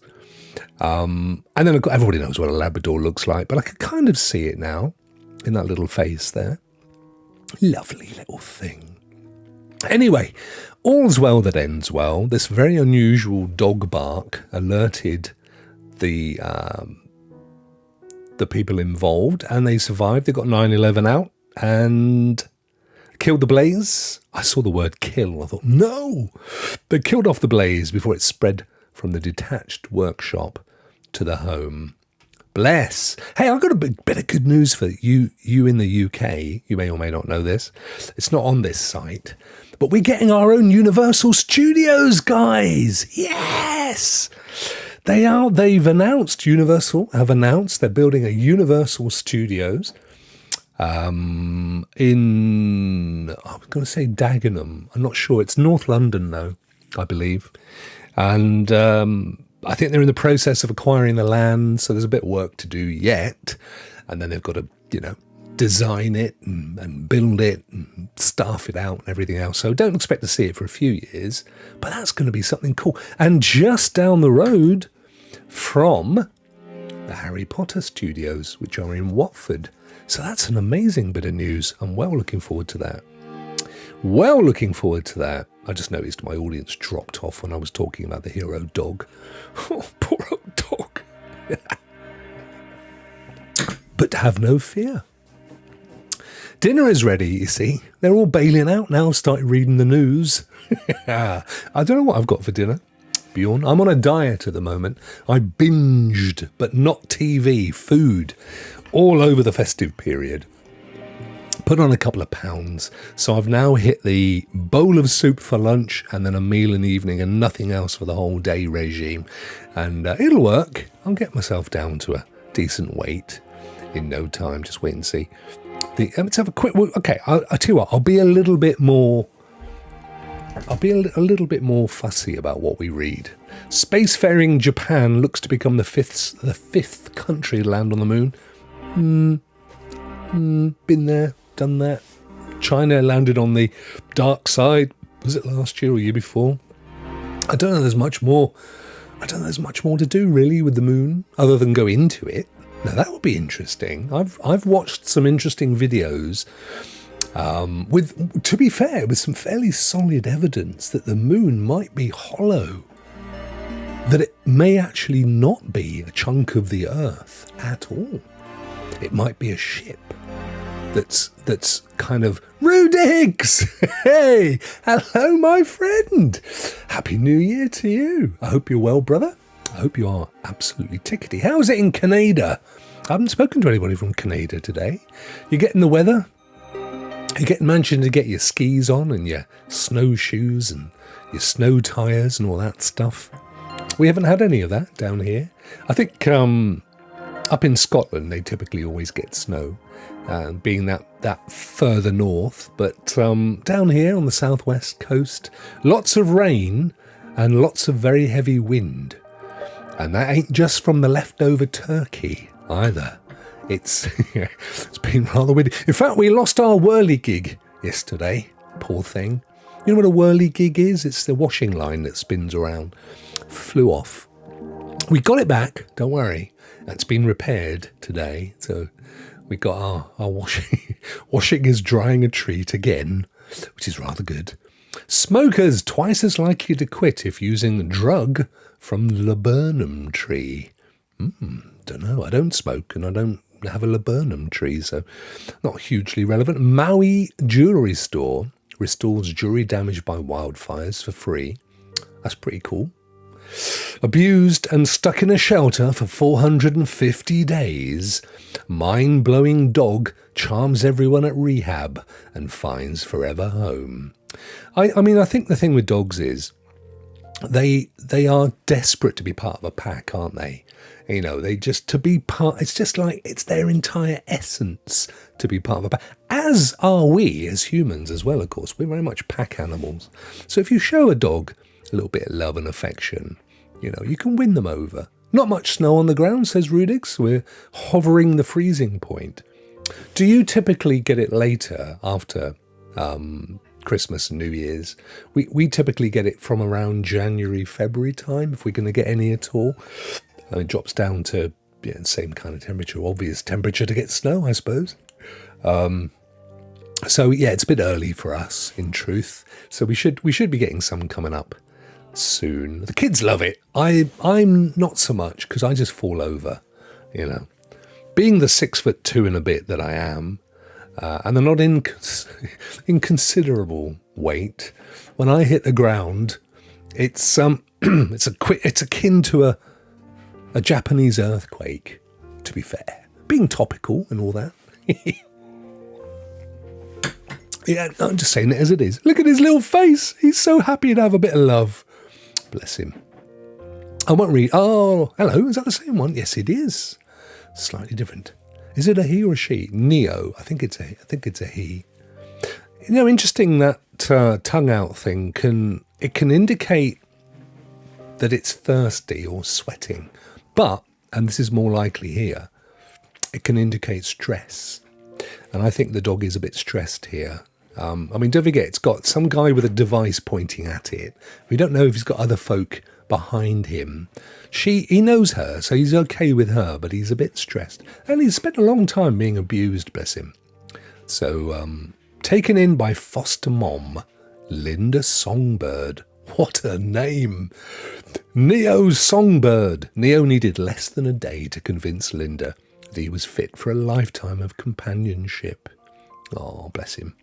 And then everybody knows what a Labrador looks like, but I can kind of see it now. In that little face there. Lovely little thing. Anyway, all's well that ends well. This very unusual dog bark alerted the people involved, and they survived. They got 9/11 out and killed the blaze. I saw the word kill. I thought, no! They killed off the blaze before it spread from the detached workshop to the home. bless. Hey, I've got a bit of good news for you in the UK. You may or may not know this. It's not on this site, but we're getting our own Universal Studios, guys. Yes! Universal have announced they're building a Universal Studios in, I was going to say Dagenham. I'm not sure. It's North London, though, I believe. And I think they're in the process of acquiring the land, so there's a bit of work to do yet. And then they've got to, design it and build it and staff it out and everything else. So don't expect to see it for a few years, but that's going to be something cool. And just down the road from the Harry Potter studios, which are in Watford. So that's an amazing bit of news. I'm well looking forward to that. I just noticed my audience dropped off when I was talking about the hero dog. Oh, poor old dog. But have no fear. Dinner is ready, you see. They're all bailing out now, started reading the news. I don't know what I've got for dinner, Bjorn. I'm on a diet at the moment. I binged, but not TV, food, all over the festive period. Put on a couple of pounds. So I've now hit the bowl of soup for lunch and then a meal in the evening and nothing else for the whole day regime. And it'll work. I'll get myself down to a decent weight in no time. Just wait and see. Let's have a quick. Okay, I'll tell you what. I'll be a little bit more fussy about what we read. Spacefaring Japan looks to become the fifth country to land on the moon. Been there, done that. China landed on the dark side. Was it last year or year before? I don't know. There's much more to do really with the moon other than go into it. Now that would be interesting. I've watched some interesting videos to be fair, with some fairly solid evidence that the moon might be hollow, that it may actually not be a chunk of the Earth at all. It might be a ship that's kind of Rudix. Hey, hello, my friend. Happy New Year to you. I hope you're well, brother. I hope you are absolutely tickety. How's it in Canada? I haven't spoken to anybody from Canada today. You getting the weather? You managing to get your skis on and your snowshoes and your snow tyres and all that stuff? We haven't had any of that down here. I think up in Scotland they typically always get snow, being that further north. But down here on the southwest coast, lots of rain and lots of very heavy wind. And that ain't just from the leftover turkey either. It's been rather windy. In fact, we lost our whirligig yesterday. Poor thing. You know what a whirligig is? It's the washing line that spins around. Flew off. We got it back, don't worry. It's been repaired today. So we got our washing. Washing is drying a treat again, which is rather good. Smokers twice as likely to quit if using a drug from laburnum tree. Don't know. I don't smoke and I don't have a laburnum tree, so not hugely relevant. Maui jewellery store restores jewellery damaged by wildfires for free. That's pretty cool. Abused and stuck in a shelter for 450 days. Mind-blowing dog charms everyone at rehab and finds forever home. I mean, I think the thing with dogs is they are desperate to be part of a pack, aren't they? You know, they just, to be part, it's just like, it's their entire essence to be part of a pack. As are we as humans as well, of course. We're very much pack animals. So if you show a dog a little bit of love and affection, you know, you can win them over. Not much snow on the ground, says Rudix. We're hovering the freezing point. Do you typically get it later after Christmas and New Year's? We typically get it from around January, February time, if we're going to get any at all. It drops down to the same kind of temperature, obvious temperature to get snow, I suppose. So yeah, it's a bit early for us, in truth. So we should be getting some coming up soon. The kids love it. I'm not so much, because I just fall over, you know. Being the 6'2" and a bit that I am, and they're not inconsiderable weight. When I hit the ground, it's akin to a Japanese earthquake. to be fair. Being topical and all that. Yeah, I'm just saying it as it is. Look at his little face. He's so happy to have a bit of love. Bless him. I won't read. Oh, hello. Is that the same one? Yes, it is. Slightly different. Is it a he or a she? Neo. I think it's a he. You know, interesting that tongue out thing can indicate that it's thirsty or sweating. But, and this is more likely here, it can indicate stress. And I think the dog is a bit stressed here. I mean, don't forget, it's got some guy with a device pointing at it. We don't know if he's got other folk behind him. He knows her, so he's okay with her, but he's a bit stressed. And he's spent a long time being abused, bless him. So, taken in by foster mom, Linda Songbird. What a name. Neo's Songbird. Neo needed less than a day to convince Linda that he was fit for a lifetime of companionship. Oh, bless him.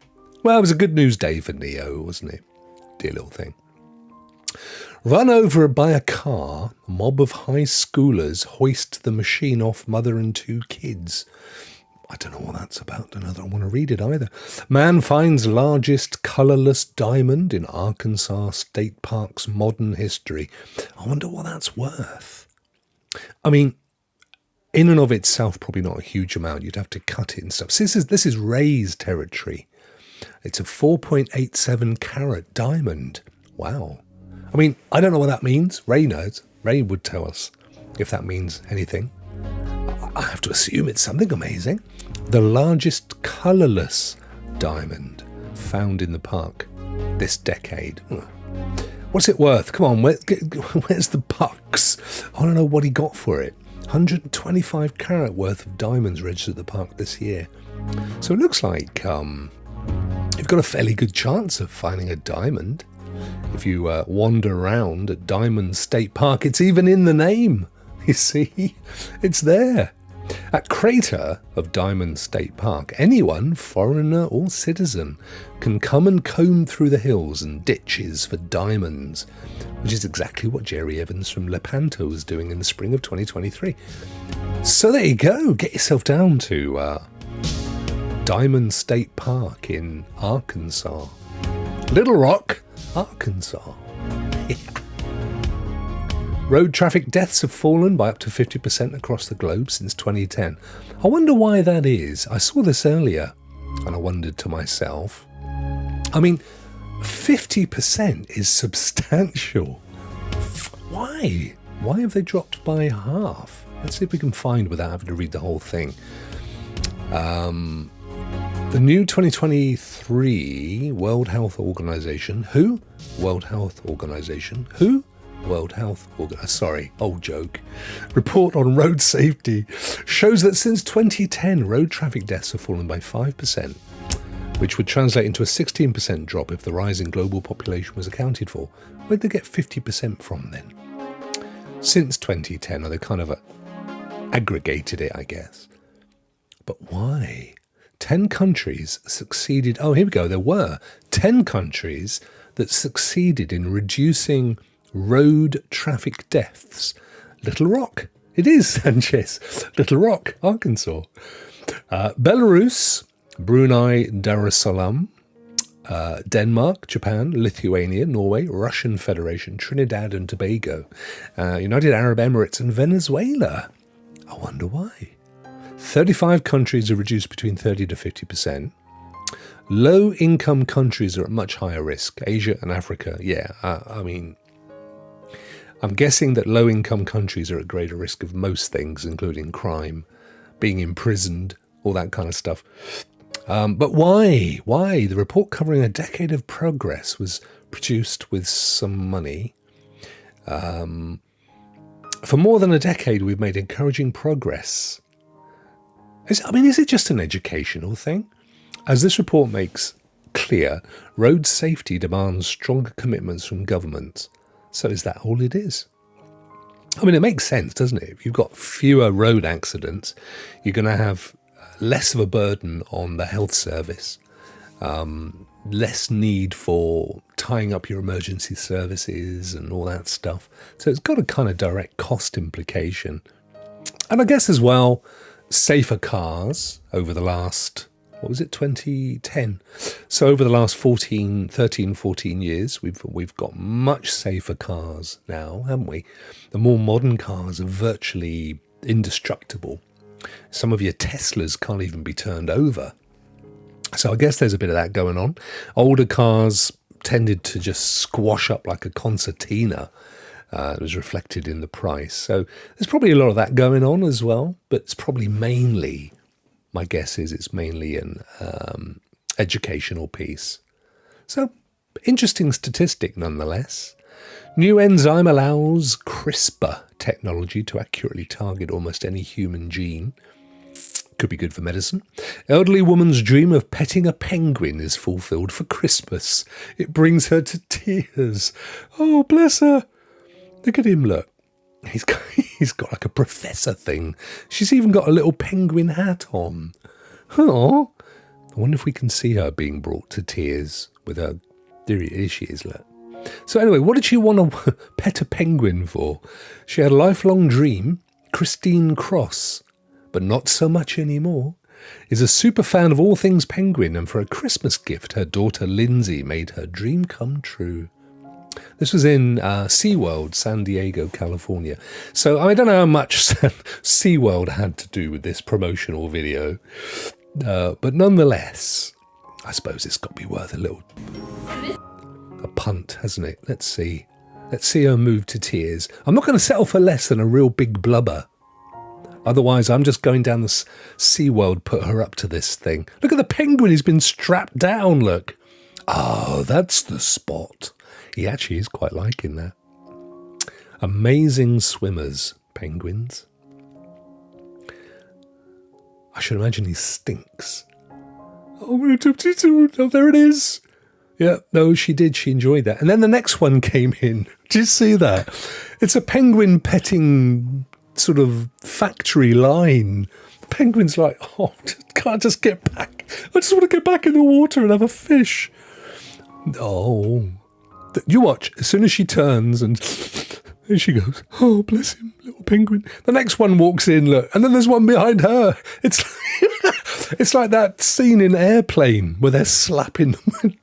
Well, it was a good news day for Neo, wasn't it? Dear little thing. Run over by a car, a mob of high schoolers hoist the machine off mother and 2 kids. I don't know what that's about. I don't want to read it either. Man finds largest colourless diamond in Arkansas State Park's modern history. I wonder what that's worth. I mean, in and of itself, probably not a huge amount. You'd have to cut it and stuff. So this is Ray's territory. It's a 4.87 carat diamond. Wow. I mean, I don't know what that means. Ray knows. Ray would tell us if that means anything. I have to assume it's something amazing. The largest colourless diamond found in the park this decade. What's it worth? Come on, where's the bucks? I don't know what he got for it. 125 carat worth of diamonds registered at the park this year. So it looks like you've got a fairly good chance of finding a diamond. If you wander around at Diamond State Park, it's even in the name. You see, it's there. At Crater of Diamond State Park, anyone, foreigner or citizen, can come and comb through the hills and ditches for diamonds, which is exactly what Jerry Evans from Lepanto was doing in the spring of 2023. So there you go. Get yourself down to Diamond State Park in Arkansas. Little Rock, Arkansas. Yeah. Road traffic deaths have fallen by up to 50% across the globe since 2010. I wonder why that is. I saw this earlier and I wondered to myself. I mean, 50% is substantial. Why? Why have they dropped by half? Let's see if we can find without having to read the whole thing. The new 2023 World Health Organization, who? World Health Organization, who? World Health Organization, sorry, old joke. Report on road safety shows that since 2010, road traffic deaths have fallen by 5%, which would translate into a 16% drop if the rise in global population was accounted for. Where'd they get 50% from then? Since 2010, or they kind of aggregated it, I guess. But why? 10 countries succeeded. Oh, here we go. There were 10 countries that succeeded in reducing road traffic deaths. Little Rock. It is, Sanchez. Little Rock, Arkansas. Belarus, Brunei Darussalam, Denmark, Japan, Lithuania, Norway, Russian Federation, Trinidad and Tobago, United Arab Emirates and Venezuela. I wonder why. 35 countries have reduced between 30 to 50%. Low-income countries are at much higher risk. Asia and Africa, yeah. I mean, I'm guessing that low-income countries are at greater risk of most things, including crime, being imprisoned, all that kind of stuff. But why? Why? The report covering a decade of progress was produced with some money. For more than a decade, we've made encouraging progress. Is it just an educational thing? As this report makes clear, road safety demands stronger commitments from governments. So is that all it is? I mean, it makes sense, doesn't it? If you've got fewer road accidents, you're going to have less of a burden on the health service, less need for tying up your emergency services and all that stuff. So it's got a kind of direct cost implication. And I guess as well, safer cars over the last, 2010? So over the last 14 years, we've got much safer cars now, haven't we? The more modern cars are virtually indestructible. Some of your Teslas can't even be turned over. So I guess there's a bit of that going on. Older cars tended to just squash up like a concertina. It was reflected in the price. So there's probably a lot of that going on as well, but it's probably mainly, my guess is it's mainly an educational piece. So interesting statistic nonetheless. New enzyme allows CRISPR technology to accurately target almost any human gene. Could be good for medicine. Elderly woman's dream of petting a penguin is fulfilled for Christmas. It brings her to tears. Oh, bless her. Look at him, look. He's got like a professor thing. She's even got a little penguin hat on. Oh, I wonder if we can see her being brought to tears with her. Here she is, look. So anyway, what did she want to pet a penguin for? She had a lifelong dream. Christine Cross, but not so much anymore, is a super fan of all things penguin, and for a Christmas gift, her daughter Lindsay made her dream come true. This was in SeaWorld, San Diego, California. So I don't know how much SeaWorld had to do with this promotional video, but nonetheless, I suppose it's got to be worth a punt, hasn't it? Let's see. Let's see her move to tears. I'm not going to settle for less than a real big blubber. Otherwise, I'm just going down the SeaWorld, put her up to this thing. Look at the penguin. He's been strapped down, look. Oh, that's the spot. He actually is quite liking that. Amazing swimmers, penguins. I should imagine he stinks. Oh, there it is. Yeah, no, she did. She enjoyed that. And then the next one came in. Do you see that? It's a penguin petting sort of factory line. The penguin's like, oh, can't I just get back? I just want to get back in the water and have a fish. Oh, you watch. As soon as she turns and there she goes. Oh, bless him, little penguin. The next one walks in, look, and then there's one behind her. It's like that scene in Airplane where they're slapping them.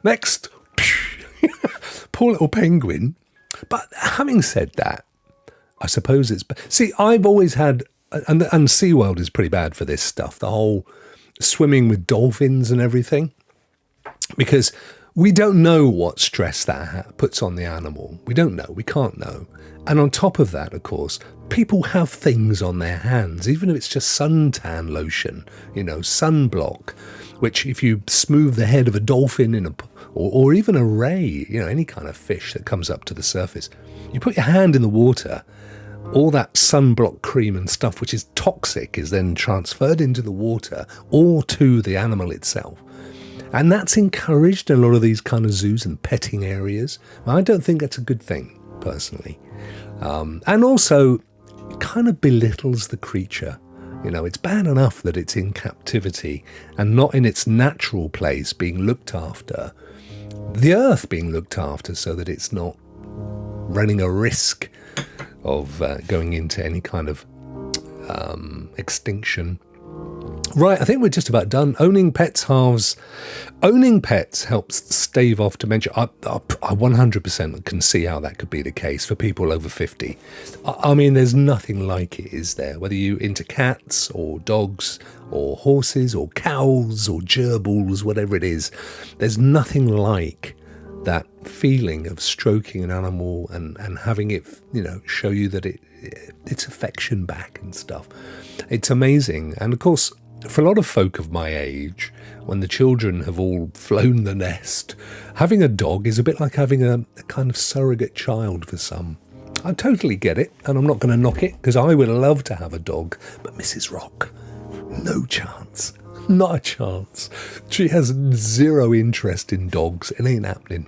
Next, poor little penguin. But having said that, I suppose it's... See, I've always had... And SeaWorld is pretty bad for this stuff, the whole swimming with dolphins and everything. Because we don't know what stress that puts on the animal. We don't know. We can't know. And on top of that, of course, people have things on their hands, even if it's just suntan lotion, sunblock, which if you smooth the head of a dolphin or even a ray, any kind of fish that comes up to the surface, you put your hand in the water, all that sunblock cream and stuff, which is toxic, is then transferred into the water or to the animal itself. And that's encouraged in a lot of these kind of zoos and petting areas. I don't think that's a good thing, personally. And also, it kind of belittles the creature. It's bad enough that it's in captivity and not in its natural place being looked after. The earth being looked after so that it's not running a risk of going into any kind of extinction. Right, I think we're just about done. Owning pets helps stave off dementia. I 100% can see how that could be the case for people over 50. I mean, there's nothing like it, is there? Whether you're into cats or dogs or horses or cows or gerbils, whatever it is, there's nothing like that feeling of stroking an animal and having it, show you that it's affection back and stuff. It's amazing. And of course, for a lot of folk of my age, when the children have all flown the nest, having a dog is a bit like having a kind of surrogate child for some. I totally get it, and I'm not going to knock it, because I would love to have a dog, but Mrs. Rokk, no chance. Not a chance. She has zero interest in dogs. It ain't happening.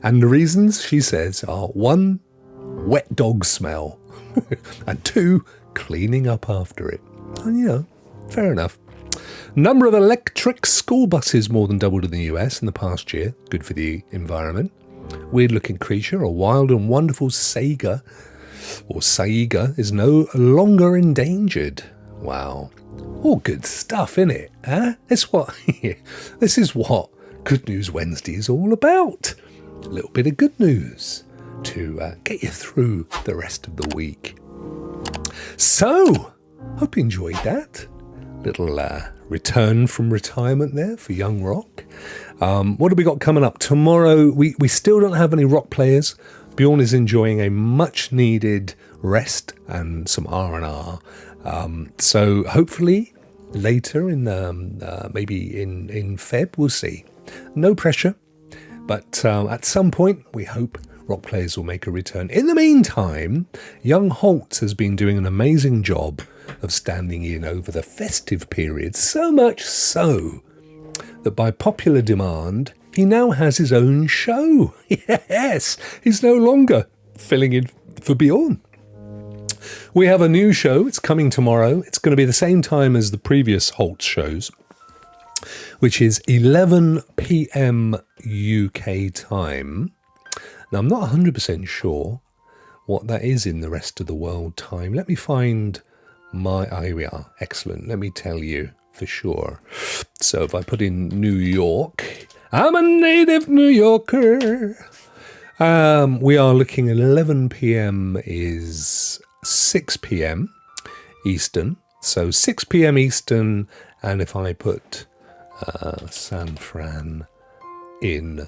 And the reasons, she says, are 1, wet dog smell, and 2, cleaning up after it. And, fair enough. Number of electric school buses more than doubled in the US in the past year. Good for the environment. Weird looking creature, a wild and wonderful saga, or Saiga is no longer endangered. Wow. All good stuff, innit? Huh? This is what Good News Wednesday is all about. A little bit of good news to get you through the rest of the week. So, hope you enjoyed that. Little return from retirement there for young Rokk. What have we got coming up? Tomorrow, we still don't have any Rokk players. Bjorn is enjoying a much-needed rest and some R&R. So hopefully later in maybe in Feb, we'll see. No pressure, but at some point, we hope Rokk players will make a return. In the meantime, young Holtz has been doing an amazing job of standing in over the festive period, so much so that by popular demand, he now has his own show. Yes, he's no longer filling in for Bjorn. We have a new show. It's coming tomorrow. It's going to be the same time as the previous Holtz shows, which is 11 p.m. UK time. Now, I'm not 100% sure what that is in the rest of the world time. Let me find here we are. Excellent. Let me tell you for sure. So if I put in New York, I'm a native New Yorker. We are looking at 11 p.m. is 6 p.m. Eastern. So 6 p.m. Eastern. And if I put San Fran in,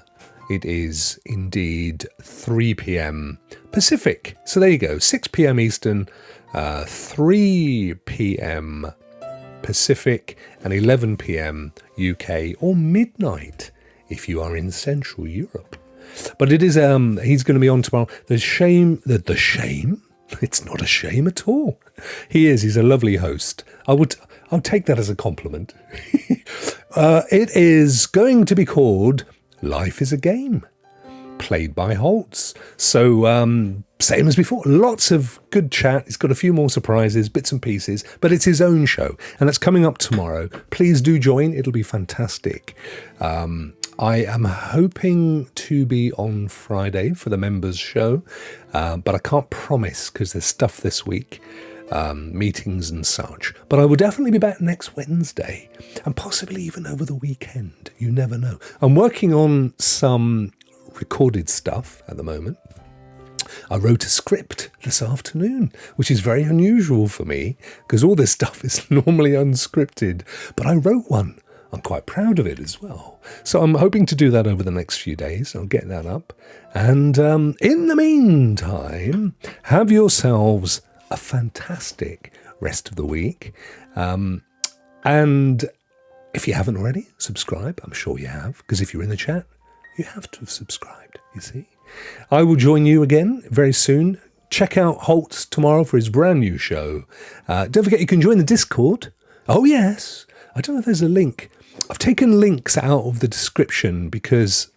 it is indeed 3 p.m. Pacific. So there you go, 6 p.m. Eastern, 3 p.m. Pacific, and 11 p.m. UK, or midnight if you are in Central Europe. But it is, he's going to be on tomorrow. The shame? It's not a shame at all. He's a lovely host. I'll take that as a compliment. It is going to be called Life is a Game, played by Holtz. So, same as before, lots of good chat. He's got a few more surprises, bits and pieces, but it's his own show, and it's coming up tomorrow. Please do join. It'll be fantastic. I am hoping to be on Friday for the members show, but I can't promise because there's stuff this week. Meetings and such, but I will definitely be back next Wednesday and possibly even over the weekend. You never know. I'm working on some recorded stuff at the moment. I wrote a script this afternoon, which is very unusual for me because all this stuff is normally unscripted, but I wrote one. I'm quite proud of it as well. So I'm hoping to do that over the next few days. I'll get that up. And in the meantime, have yourselves a fantastic rest of the week. And if you haven't already, subscribe. I'm sure you have, because if you're in the chat, you have to have subscribed, you see. I will join you again very soon. Check out Holtz tomorrow for his brand new show. Don't forget you can join the Discord. Oh, yes. I don't know if there's a link. I've taken links out of the description because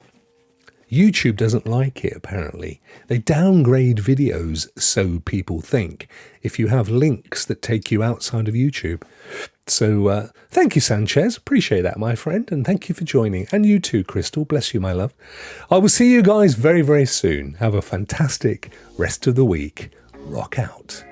YouTube doesn't like it, apparently. They downgrade videos, so people think, if you have links that take you outside of YouTube. So thank you, Sanchez. Appreciate that, my friend. And thank you for joining. And you too, Crystal. Bless you, my love. I will see you guys very, very soon. Have a fantastic rest of the week. Rock out.